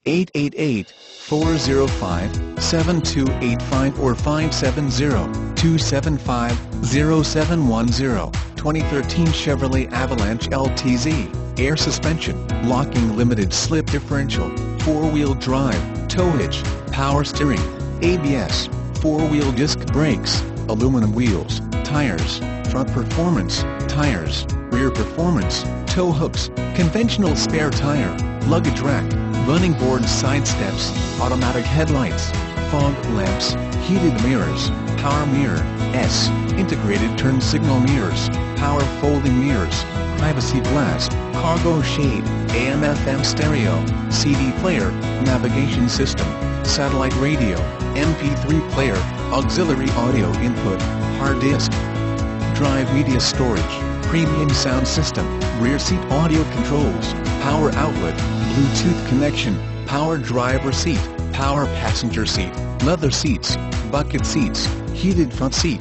888-405-7285 or 570-275-0710. 2013 Chevrolet Avalanche LTZ, air suspension, locking limited slip differential, 4-wheel drive, tow hitch, power steering, ABS, 4-wheel disc brakes, aluminum wheels, tires, front performance, tires, rear performance, tow hooks, conventional spare tire, luggage rack, running board side steps, automatic headlights, fog lamps, heated mirrors, power mirror, integrated turn signal mirrors, power folding mirrors, privacy glass, cargo shade, AM/FM stereo, CD player, navigation system, satellite radio, MP3 player, auxiliary audio input, hard disk, drive media storage, premium sound system, rear seat audio controls, power outlet, Bluetooth connection, power driver seat, power passenger seat, leather seats, bucket seats, heated front seat,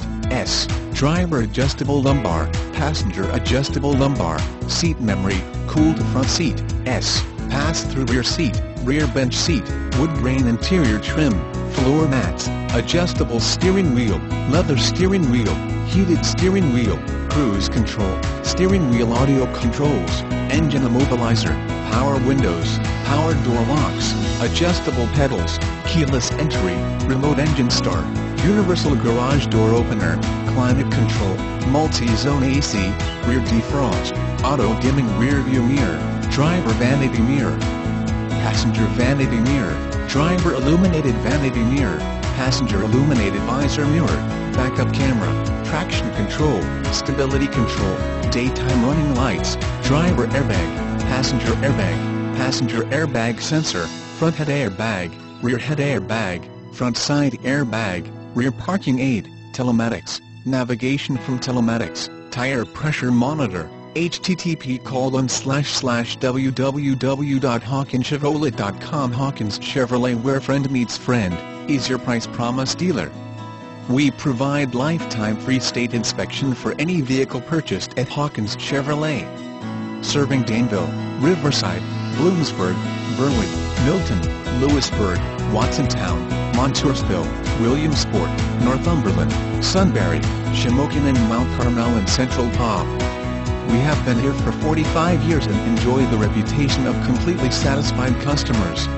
driver adjustable lumbar, passenger adjustable lumbar, seat memory, cooled front seat, pass-through rear seat, rear bench seat, wood grain interior trim, floor mats, adjustable steering wheel, leather steering wheel, heated steering wheel, cruise control, steering wheel audio controls, engine immobilizer, power windows, power door locks, adjustable pedals, keyless entry, remote engine start, universal garage door opener, climate control, multi-zone AC, rear defrost, auto-dimming rear view mirror, driver vanity mirror, passenger vanity mirror, driver illuminated vanity mirror, passenger illuminated visor mirror, backup camera, traction control, stability control, daytime running lights, driver airbag, passenger airbag sensor, front head airbag, rear head airbag, front side airbag, rear parking aid, telematics, navigation from telematics, tire pressure monitor, http://www.hawkinschevrolet.com. Hawkins Chevrolet, where friend meets friend, is your price promise dealer. We provide lifetime free state inspection for any vehicle purchased at Hawkins Chevrolet. Serving Danville, Riverside, Bloomsburg, Berwick, Milton, Lewisburg, Watsontown, Montoursville, Williamsport, Northumberland, Sunbury, Shamokin and Mount Carmel and Central Pa. We have been here for 45 years and enjoy the reputation of completely satisfied customers.